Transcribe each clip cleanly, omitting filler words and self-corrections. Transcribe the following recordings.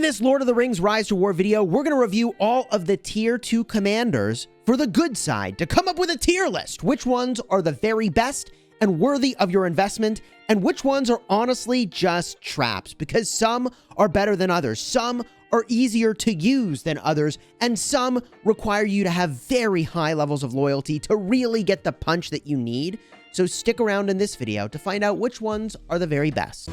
this Lord of the Rings Rise to War video, we're going to review all of the tier 2 commanders for the good side to come up with a tier list. Which ones are the very best and worthy of your investment, and which ones are honestly just traps, because some are better than others, some are easier to use than others, and some require you to have very high levels of loyalty to really get the punch that you need. So stick around in this video to find out which ones are the very best.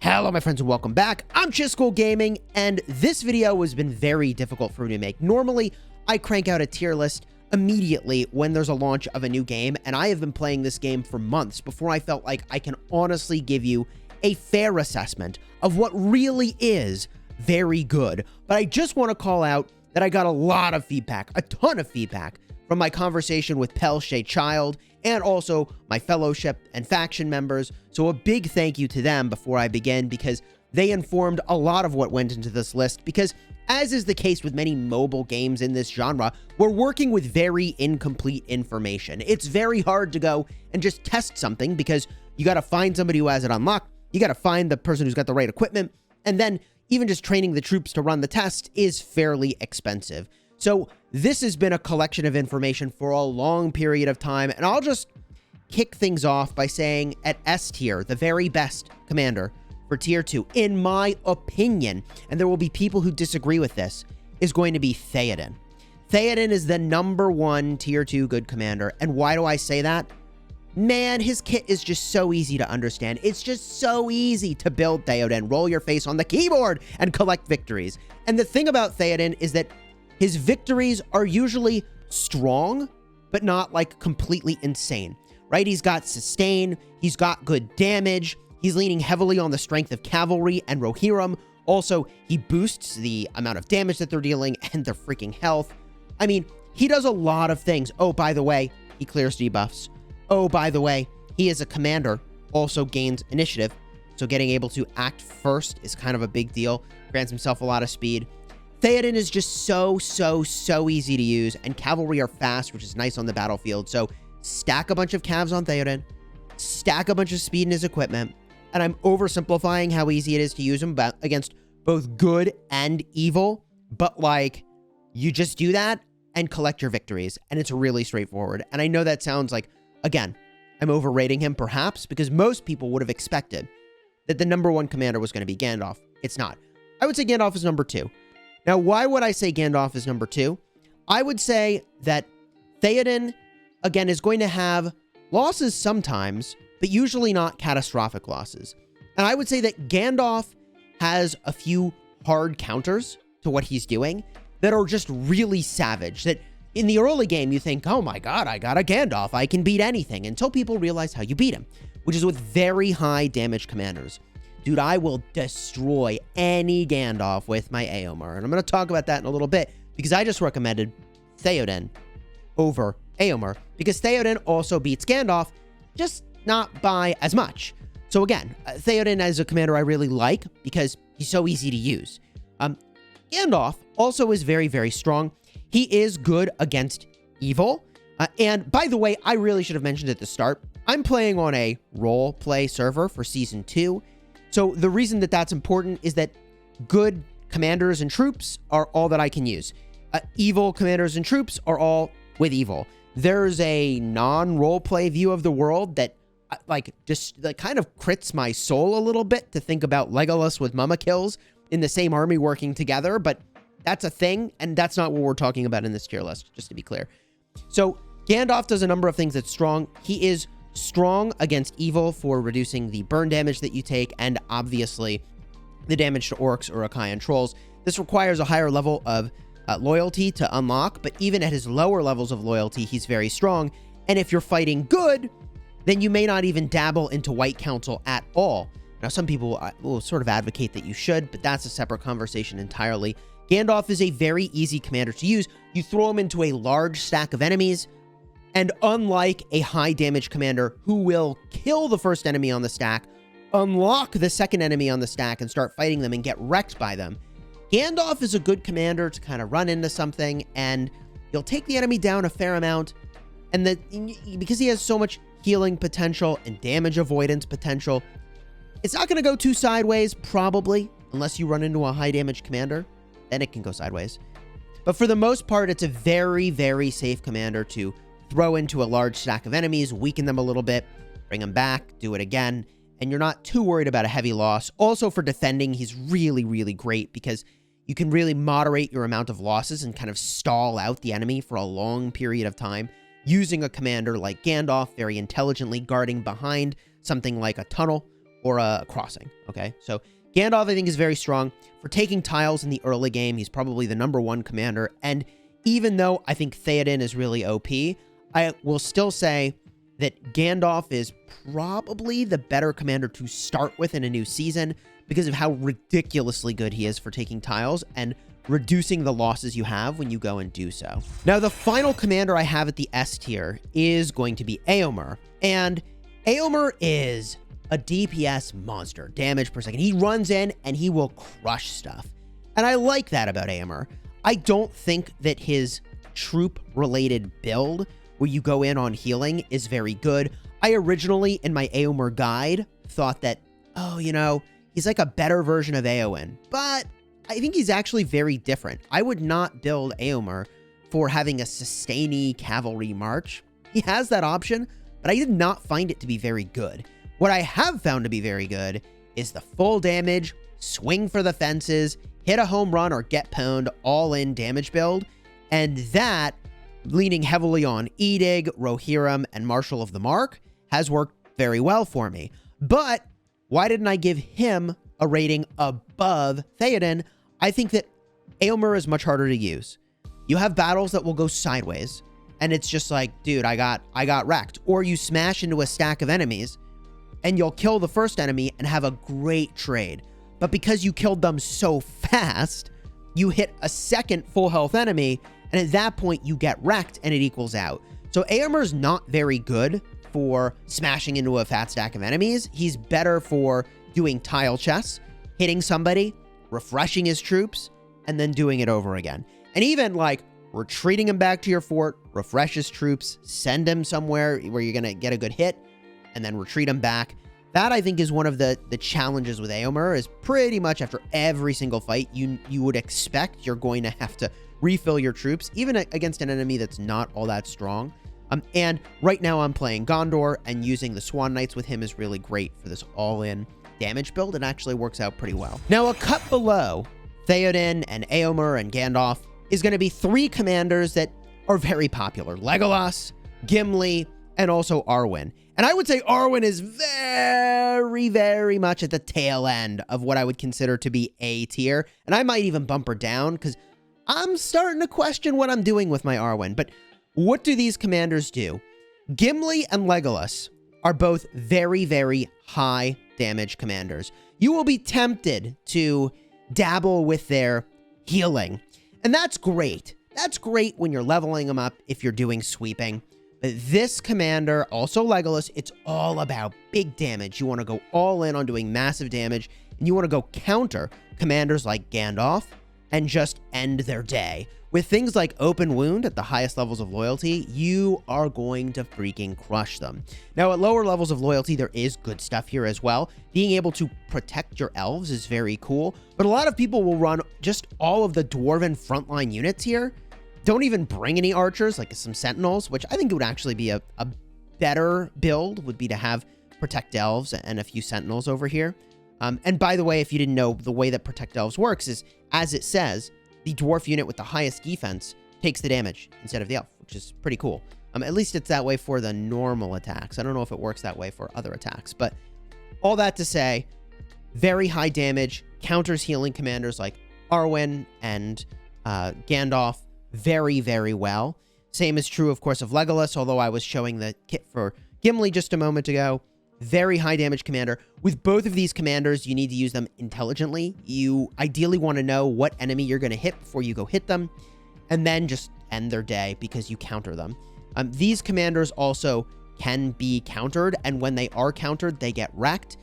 Hello, my friends, and welcome back. I'm Chisgule Gaming, and this video has been very difficult for me to make. Normally, I crank out a tier list immediately when there's a launch of a new game, and I have been playing this game for months before I felt like I can honestly give you a fair assessment of what really is very good. But I just want to call out that I got a lot of feedback, a ton of feedback, from my conversation with Shay Child and also my fellowship and faction members. So a big thank you to them before I begin, because they informed a lot of what went into this list, because as is the case with many mobile games in this genre, we're working with very incomplete information. It's very hard to go and just test something, because you got to find somebody who has it unlocked, you got to find the person who's got the right equipment, and then even just training the troops to run the test is fairly expensive. So this has been a collection of information for a long period of time, and I'll just kick things off by saying at S tier, the very best commander for tier 2, in my opinion, and there will be people who disagree with this, is going to be Theoden. Theoden is the #1 tier 2 good commander, and why do I say that? Man, his kit is just so easy to understand. It's just so easy to build Theoden, roll your face on the keyboard, and collect victories. And the thing about Theoden is that his victories are usually strong, but not like completely insane, right? He's got sustain, he's got good damage, he's leaning heavily on the strength of cavalry and Rohirrim. Also, he boosts the amount of damage that they're dealing and their freaking health. I mean, he does a lot of things. Oh, by the way, he clears debuffs. Oh, by the way, he is a commander, also gains initiative. So getting able to act first is kind of a big deal. Grants himself a lot of speed. Theoden is just so easy to use, and cavalry are fast, which is nice on the battlefield. So stack a bunch of cavs on Theoden, stack a bunch of speed in his equipment, and I'm oversimplifying how easy it is to use him against both good and evil, but like, you just do that and collect your victories, and it's really straightforward. And I know that sounds like, again, I'm overrating him perhaps, because most people would have expected that the #1 commander was going to be Gandalf. It's not. I would say Gandalf is #2. Now, why would I say Gandalf is #2? I would say that Theoden, again, is going to have losses sometimes, but usually not catastrophic losses. And I would say that Gandalf has a few hard counters to what he's doing that are just really savage, that in the early game, you think, oh my god, I got a Gandalf, I can beat anything, until people realize how you beat him, which is with very high damage commanders. Dude, I will destroy any Gandalf with my Eomer, and I'm going to talk about that in a little bit, because I just recommended Theoden over Eomer, because Theoden also beats Gandalf, just not by as much. So again, Theoden as a commander I really like, because he's so easy to use. Gandalf also is very strong. He is good against evil. And by the way, I really should have mentioned at the start, I'm playing on a role play server for Season 2. So the reason that that's important is that good commanders and troops are all that I can use. Evil commanders and troops are all with evil. There's a non-roleplay view of the world that that kind of crits my soul a little bit, to think about Legolas with Mama kills in the same army working together, but that's a thing, and that's not what we're talking about in this tier list, just to be clear. So Gandalf does a number of things that's strong. He is strong against evil for reducing the burn damage that you take, and obviously the damage to orcs or Achaean trolls. This requires a higher level of loyalty to unlock, but even at his lower levels of loyalty, he's very strong. And if you're fighting good, then you may not even dabble into White Council at all. Now, some people will sort of advocate that you should, but that's a separate conversation entirely. Gandalf is a very easy commander to use. You throw him into a large stack of enemies, and unlike a high damage commander who will kill the first enemy on the stack, unlock the second enemy on the stack and start fighting them and get wrecked by them, Gandalf is a good commander to kind of run into something, and you'll take the enemy down a fair amount, and because he has so much healing potential and damage avoidance potential. It's not going to go too sideways, probably, unless you run into a high damage commander. Then it can go sideways. But for the most part, it's a very, very safe commander to throw into a large stack of enemies, weaken them a little bit, bring them back, do it again, and you're not too worried about a heavy loss. Also for defending, he's really, really great because you can really moderate your amount of losses and kind of stall out the enemy for a long period of time using a commander like Gandalf, very intelligently guarding behind something like a tunnel or a crossing, okay? So Gandalf, I think, is very strong. For taking tiles in the early game, he's probably the #1 commander, and even though I think Theoden is really OP, I will still say that Gandalf is probably the better commander to start with in a new season because of how ridiculously good he is for taking tiles and reducing the losses you have when you go and do so. Now, the final commander I have at the S tier is going to be Éomer, and Éomer is a DPS monster, damage per second. He runs in and he will crush stuff, and I like that about Éomer. I don't think that his troop-related build, where you go in on healing, is very good. I originally, in my Éomer guide, thought that, oh, you know, he's like a better version of Éowyn, but I think he's actually very different. I would not build Éomer for having a sustainy cavalry march. He has that option, but I did not find it to be very good. What I have found to be very good is the full damage, swing for the fences, hit a home run or get pwned, all-in damage build, and that, leaning heavily on Edig, Rohirrim, and Marshal of the Mark, has worked very well for me. But why didn't I give him a rating above Theoden? I think that Éomer is much harder to use. You have battles that will go sideways, and it's just like, dude, I got wrecked. Or you smash into a stack of enemies, and you'll kill the first enemy and have a great trade. But because you killed them so fast, you hit a second full health enemy, and at that point, you get wrecked, and it equals out. So Éomer's not very good for smashing into a fat stack of enemies. He's better for doing tile chests, hitting somebody, refreshing his troops, and then doing it over again. And even, like, retreating him back to your fort, refresh his troops, send him somewhere where you're going to get a good hit, and then retreat him back. That, I think, is one of the challenges with Éomer, is pretty much after every single fight, you would expect you're going to have to refill your troops, even against an enemy that's not all that strong. And right now I'm playing Gondor, and using the Swan Knights with him is really great for this all-in damage build. It actually works out pretty well. Now, a cut below Theoden and Éomer and Gandalf is going to be 3 commanders that are very popular: Legolas, Gimli, and also Arwen. And I would say Arwen is very, very much at the tail end of what I would consider to be A tier. And I might even bump her down because I'm starting to question what I'm doing with my Arwen. But what do these commanders do? Gimli and Legolas are both very, very high damage commanders. You will be tempted to dabble with their healing. And that's great. That's great when you're leveling them up if you're doing sweeping. But this commander, also Legolas, it's all about big damage. You want to go all in on doing massive damage, and you want to go counter commanders like Gandalf and just end their day. With things like Open Wound at the highest levels of loyalty, you are going to freaking crush them. Now, at lower levels of loyalty, there is good stuff here as well. Being able to protect your elves is very cool, but a lot of people will run just all of the Dwarven frontline units here. Don't even bring any archers, like some sentinels, which I think would actually be a better build, would be to have protect elves and a few sentinels over here. And by the way, if you didn't know, the way that protect elves works is, as it says, the dwarf unit with the highest defense takes the damage instead of the elf, which is pretty cool. At least it's that way for the normal attacks. I don't know if it works that way for other attacks, but all that to say, very high damage, counters healing commanders like Arwen and Gandalf very, very well. Same is true, of course, of Legolas, although I was showing the kit for Gimli just a moment ago. Very high damage commander. With both of these commanders, you need to use them intelligently. You ideally want to know what enemy you're going to hit before you go hit them, and then just end their day because you counter them. These commanders also can be countered, and when they are countered, they get wrecked.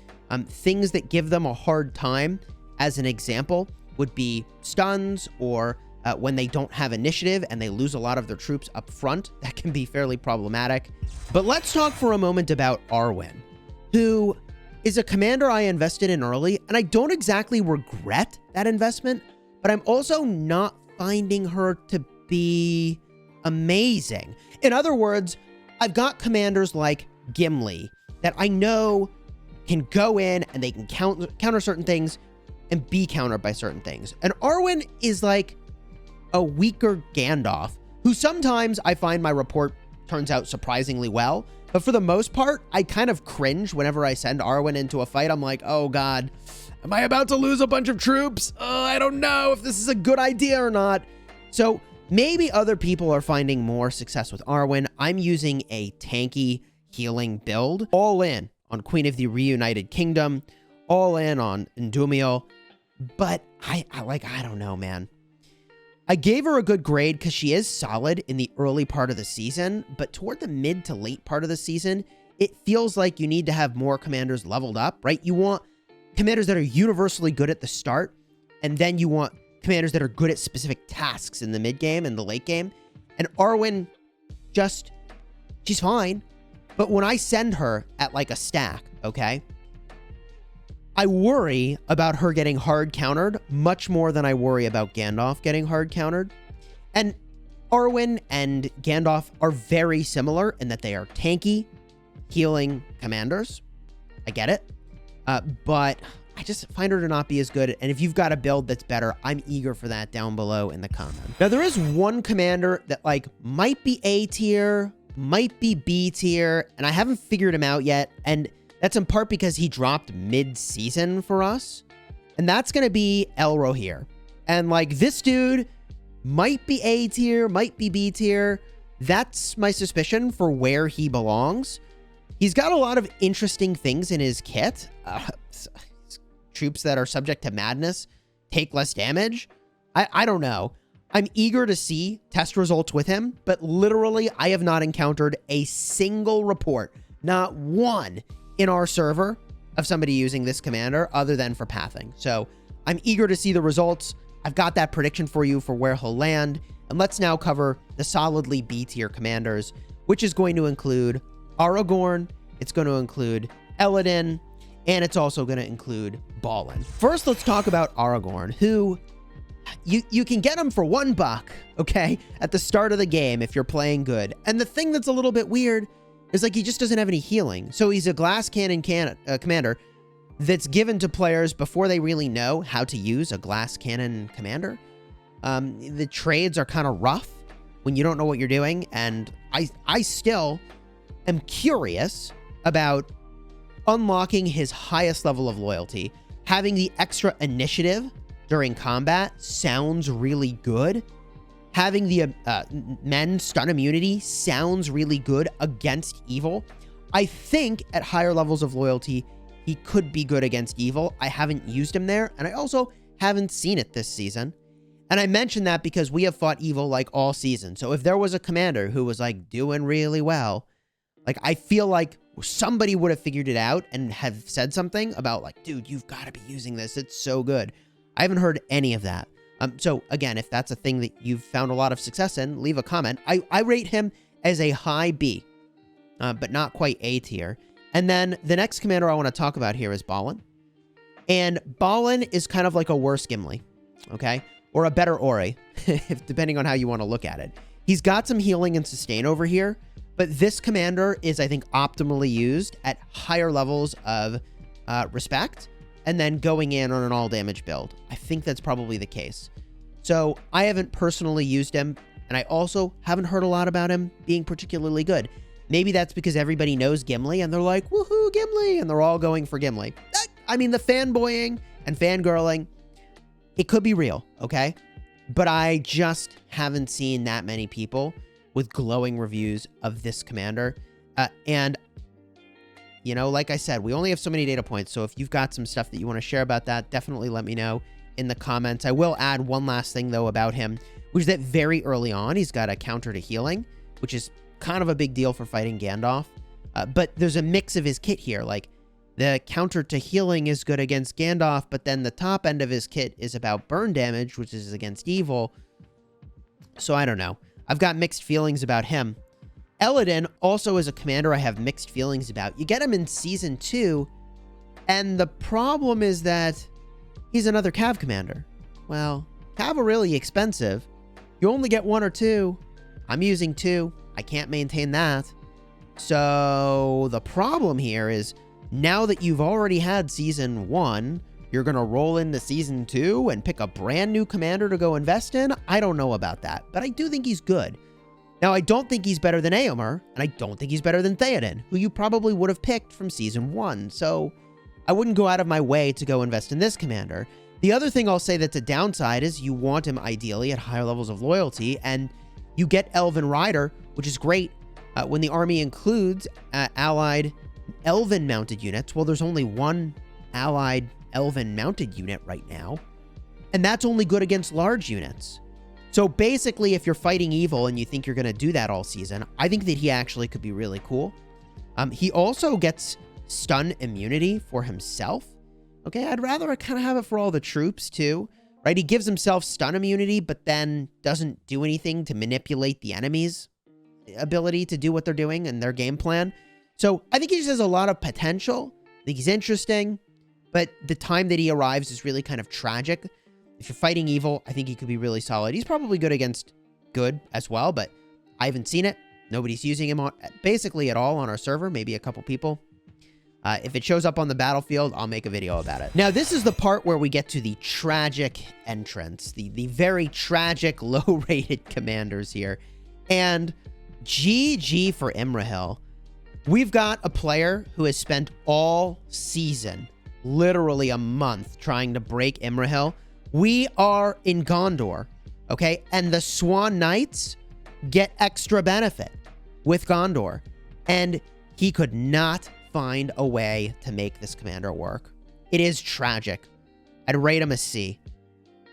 Things that give them a hard time, as an example, would be stuns or when they don't have initiative and they lose a lot of their troops up front. That can be fairly problematic. But let's talk for a moment about Arwen, who is a commander I invested in early, and I don't exactly regret that investment, but I'm also not finding her to be amazing. In other words, I've got commanders like Gimli that I know can go in and they can counter certain things and be countered by certain things. And Arwen is like a weaker Gandalf, who sometimes I find my report turns out surprisingly well. But for the most part, I kind of cringe whenever I send Arwen into a fight. I'm like, oh God, am I about to lose a bunch of troops? Oh, I don't know if this is a good idea or not. So maybe other people are finding more success with Arwen. I'm using a tanky healing build, all in on Queen of the Reunited Kingdom, all in on Endumiel. But I don't know, man. I gave her a good grade because she is solid in the early part of the season, but toward the mid to late part of the season, it feels like you need to have more commanders leveled up, right? You want commanders that are universally good at the start, and then you want commanders that are good at specific tasks in the mid game and the late game. And Arwen, she's fine. But when I send her at like a stack, okay, I worry about her getting hard countered much more than I worry about Gandalf getting hard countered. And Arwen and Gandalf are very similar in that they are tanky, healing commanders. I get it. But I just find her to not be as good. And if you've got a build that's better, I'm eager for that down below in the comments. Now, there is one commander that like might be A tier, might be B tier, and I haven't figured him out yet. And that's in part because he dropped mid-season for us. And that's going to be El Rohir. And like this dude might be A tier, might be B tier. That's my suspicion for where he belongs. He's got a lot of interesting things in his kit. Troops that are subject to madness take less damage. I don't know. I'm eager to see test results with him, but literally I have not encountered a single report, not one, in our server of somebody using this commander other than for pathing. So I'm eager to see the results. I've got that prediction for you for where he'll land. And let's now cover the solidly B tier commanders, which is going to include Aragorn. It's going to include Eladin, and it's also going to include Balin. First, let's talk about Aragorn, who you can get him for $1, okay, at the start of the game if you're playing good. And the thing that's a little bit weird is like he just doesn't have any healing. So he's a glass cannon commander that's given to players before they really know how to use a glass cannon commander. The trades are kind of rough when you don't know what you're doing. And I still am curious about unlocking his highest level of loyalty. Having the extra initiative during combat sounds really good. Having the men stun immunity sounds really good against evil. I think at higher levels of loyalty, he could be good against evil. I haven't used him there, and I also haven't seen it this season. And I mention that because we have fought evil like all season. So if there was a commander who was like doing really well, like I feel like somebody would have figured it out and have said something about like, dude, you've got to be using this. It's so good. I haven't heard any of that. So again, if that's a thing that you've found a lot of success in, leave a comment. I rate him as a high B, but not quite A tier. And then the next commander I want to talk about here is Balin. And Balin is kind of like a worse Gimli, okay? Or a better Ori, depending on how you want to look at it. He's got some healing and sustain over here, but this commander is, I think, optimally used at higher levels of respect, and then going in on an all-damage build. I think that's probably the case. So I haven't personally used him, and I also haven't heard a lot about him being particularly good. Maybe that's because everybody knows Gimli, and they're like, woohoo, Gimli, and they're all going for Gimli. I mean, the fanboying and fangirling, it could be real, okay? But I just haven't seen that many people with glowing reviews of this commander. And you know, like I said, we only have so many data points. So if you've got some stuff that you want to share about that, definitely let me know in the comments. I will add one last thing, though, about him, which is that very early on, he's got a counter to healing, which is kind of a big deal for fighting Gandalf. But there's a mix of his kit here. Like, the counter to healing is good against Gandalf, but then the top end of his kit is about burn damage, which is against evil. So I don't know. I've got mixed feelings about him. Eladin also is a commander I have mixed feelings about. You get him in Season 2, and the problem is that he's another Cav commander. Well, Cav are really expensive. You only get 1 or 2. I'm using 2. I can't maintain that. So the problem here is, now that you've already had Season 1, you're going to roll into Season 2 and pick a brand new commander to go invest in? I don't know about that, but I do think he's good. Now, I don't think he's better than Eomer, and I don't think he's better than Theoden, who you probably would have picked from Season 1, so I wouldn't go out of my way to go invest in this commander. The other thing I'll say that's a downside is you want him ideally at higher levels of loyalty, and you get Elven Rider, which is great when the army includes allied Elven mounted units. Well, there's only one allied Elven mounted unit right now, and that's only good against large units. So basically, if you're fighting evil and you think you're going to do that all season, I think that he actually could be really cool. He also gets stun immunity for himself. Okay, I'd rather kind of have it for all the troops too, right? He gives himself stun immunity, but then doesn't do anything to manipulate the enemy's ability to do what they're doing and their game plan. So I think he just has a lot of potential. I think he's interesting, but the time that he arrives is really kind of tragic. If you're fighting evil, I think he could be really solid. He's probably good against good as well, but I haven't seen it. Nobody's using him basically at all on our server, maybe a couple people. If it shows up on the battlefield, I'll make a video about it. Now, this is the part where we get to the tragic entrance, the very tragic low-rated commanders here. And GG for Imrahil. We've got a player who has spent all season, literally a month, trying to break Imrahil. We are in Gondor, okay? And the Swan Knights get extra benefit with Gondor. And he could not find a way to make this commander work. It is tragic. I'd rate him a C.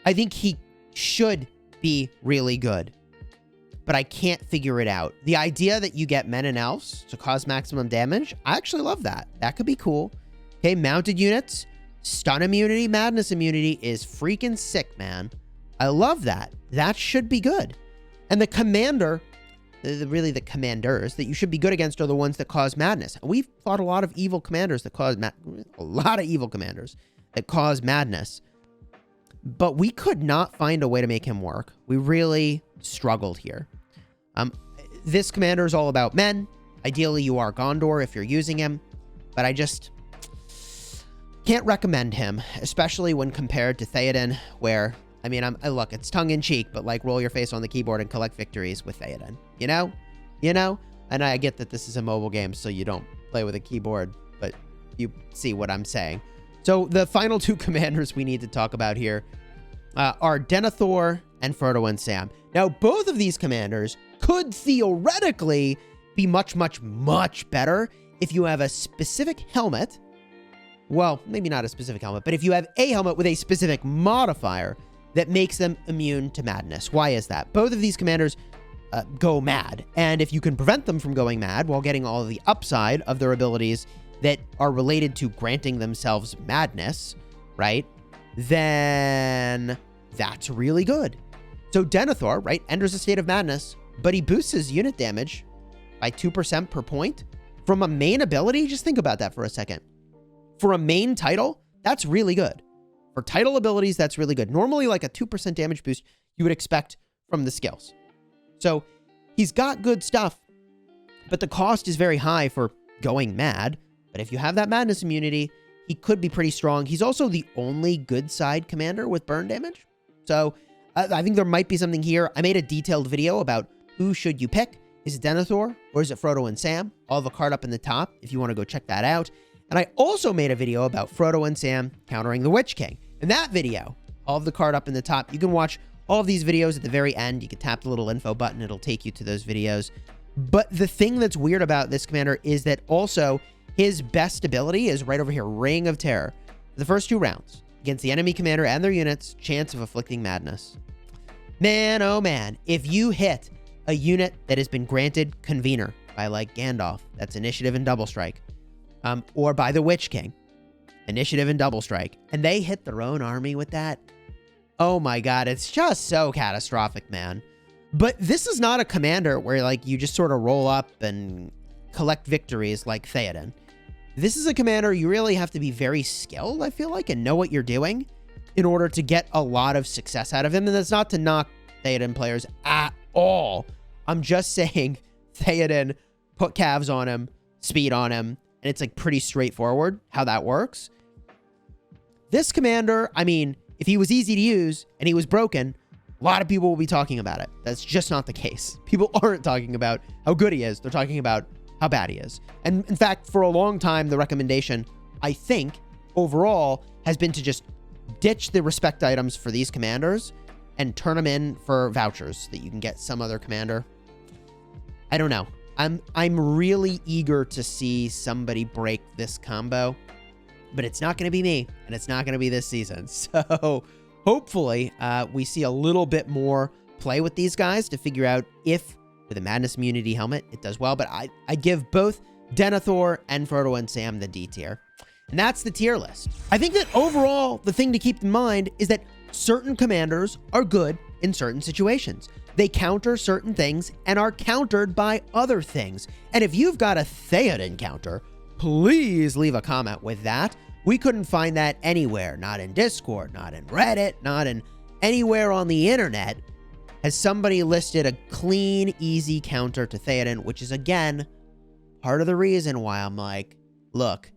I think he should be really good, but I can't figure it out. The idea that you get men and elves to cause maximum damage, I actually love that. That could be cool. Okay, mounted units, stun immunity, madness immunity is freaking sick, man. I love that. That should be good. And the commander, really the commanders that you should be good against are the ones that cause madness. We've fought a lot of evil commanders that cause madness. But we could not find a way to make him work. We really struggled here. This commander is all about men. Ideally, you are Gondor if you're using him. But I just can't recommend him, especially when compared to Theoden, where, I mean, look, it's tongue-in-cheek, but like roll your face on the keyboard and collect victories with Theoden. You know? And I get that this is a mobile game, so you don't play with a keyboard, but you see what I'm saying. So the final two commanders we need to talk about here are Denethor and Frodo and Sam. Now, both of these commanders could theoretically be much, much, much better if you have a specific helmet. Well, maybe not a specific helmet, but if you have a helmet with a specific modifier that makes them immune to madness. Why is that? Both of these commanders go mad, and if you can prevent them from going mad while getting all of the upside of their abilities that are related to granting themselves madness, right, then that's really good. So Denethor, right, enters a state of madness, but he boosts his unit damage by 2% per point from a main ability. Just think about that for a second. For a main title, that's really good. For title abilities, that's really good. Normally, like a 2% damage boost you would expect from the skills. So he's got good stuff, but the cost is very high for going mad. But if you have that madness immunity, he could be pretty strong. He's also the only good side commander with burn damage. So I think there might be something here. I made a detailed video about who should you pick. Is it Denethor or is it Frodo and Sam? I'll have a card up in the top if you want to go check that out. And I also made a video about Frodo and Sam countering the Witch King. In that video, I'll have the card up in the top. You can watch all of these videos at the very end. You can tap the little info button. It'll take you to those videos. But the thing that's weird about this commander is that also his best ability is right over here, Ring of Terror. The first 2 rounds against the enemy commander and their units, chance of afflicting madness. Man, oh man, if you hit a unit that has been granted Convener by like Gandalf, that's initiative and double strike, or by the Witch King, initiative and double strike, and they hit their own army with that, oh my god, it's just so catastrophic, man. But this is not a commander where like you just sort of roll up and collect victories like Theoden. This is a commander you really have to be very skilled, I feel like, and know what you're doing in order to get a lot of success out of him. And that's not to knock Theoden players at all. I'm just saying Theoden, put calves on him, speed on him, and it's like pretty straightforward how that works. This commander, I mean, if he was easy to use and he was broken, a lot of people will be talking about it. That's just not the case. People aren't talking about how good he is. They're talking about how bad he is. And in fact, for a long time, the recommendation, I think, overall, has been to just ditch the respect items for these commanders and turn them in for vouchers that you can get some other commander. I don't know. I'm really eager to see somebody break this combo, but it's not going to be me, and it's not going to be this season. So hopefully we see a little bit more play with these guys to figure out if with a Madness Immunity helmet it does well. But I give both Denethor and Frodo and Sam the D tier. And that's the tier list. I think that overall, the thing to keep in mind is that certain commanders are good in certain situations. They counter certain things and are countered by other things. And if you've got a Theoden counter, please leave a comment with that. We couldn't find that anywhere, not in Discord, not in Reddit, not in anywhere on the internet. Has somebody listed a clean, easy counter to Theoden, which is, again, part of the reason why I'm like, look,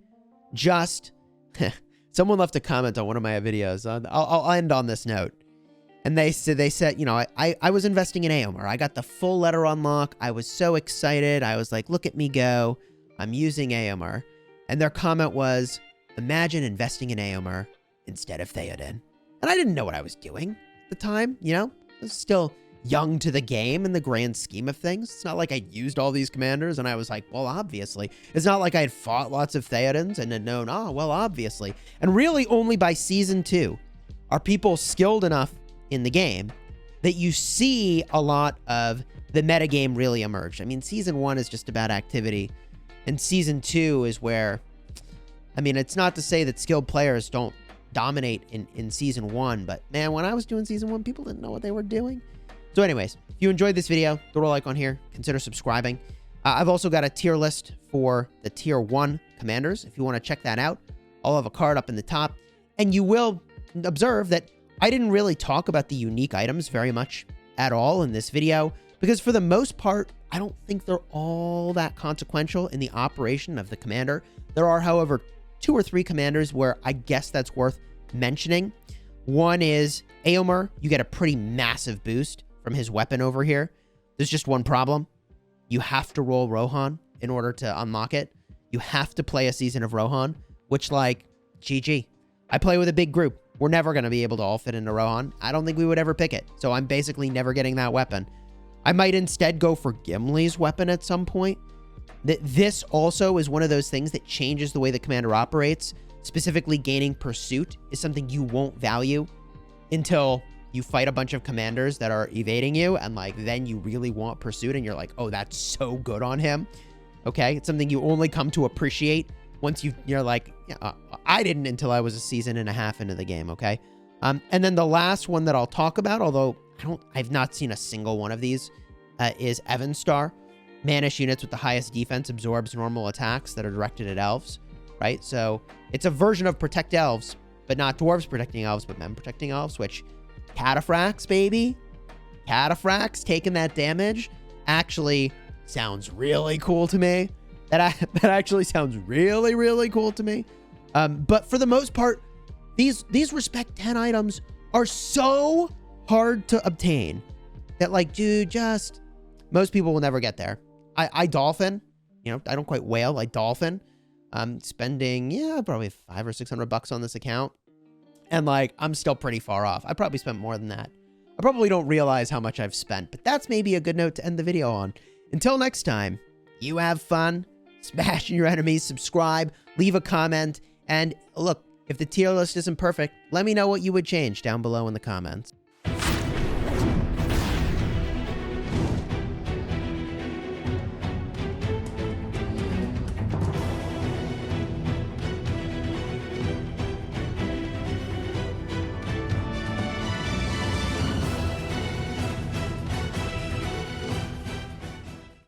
just... Someone left a comment on one of my videos. I'll end on this note. And they said, you know, I was investing in Aomer. I got the full letter unlock. I was so excited. I was like, look at me go. I'm using Aomer. And their comment was, imagine investing in Aomer instead of Theoden. And I didn't know what I was doing at the time, you know? I was still young to the game in the grand scheme of things. It's not like I used all these commanders and I was like, well, obviously. It's not like I had fought lots of Theodens and had known, oh, well, obviously. And really only by season 2 are people skilled enough in the game that you see a lot of the metagame really emerge. I mean, season 1 is just about activity, and season 2 is where, I mean, it's not to say that skilled players don't dominate in season 1, but man, when I was doing season 1, people didn't know what they were doing. So anyways, if you enjoyed this video, throw a like on here, consider subscribing. I've also got a tier list for the tier 1 commanders. If you want to check that out, I'll have a card up in the top, and you will observe that I didn't really talk about the unique items very much at all in this video, because for the most part, I don't think they're all that consequential in the operation of the commander. There are, however, 2 or 3 commanders where I guess that's worth mentioning. One is Aomer. You get a pretty massive boost from his weapon over here. There's just one problem. You have to roll Rohan in order to unlock it. You have to play a season of Rohan, which, like, GG. I play with a big group. We're never going to be able to all fit into Rohan. I don't think we would ever pick it. So I'm basically never getting that weapon. I might instead go for Gimli's weapon at some point. This also is one of those things that changes the way the commander operates. Specifically, gaining pursuit is something you won't value until you fight a bunch of commanders that are evading you, and like then you really want pursuit and you're like, oh, that's so good on him. Okay, it's something you only come to appreciate once you're like, yeah, I didn't until I was a season and a half into the game. Okay, and then the last one that I'll talk about, although I've not seen a single one of these, is Evenstar. Manish units with the highest defense absorbs normal attacks that are directed at elves, right? So it's a version of Protect Elves, but not dwarves protecting elves, but men protecting elves, which Cataphracts, baby. Cataphracts taking that damage actually sounds really cool to me. That actually sounds really, really cool to me. But for the most part, these Respect 10 items are so hard to obtain that, like, dude, just most people will never get there. I dolphin, you know, I don't quite whale, I dolphin. I'm spending, yeah, probably $500 or $600 on this account. And like, I'm still pretty far off. I probably spent more than that. I probably don't realize how much I've spent, but that's maybe a good note to end the video on. Until next time, you have fun, smashing your enemies, subscribe, leave a comment, and look, if the tier list isn't perfect, let me know what you would change down below in the comments.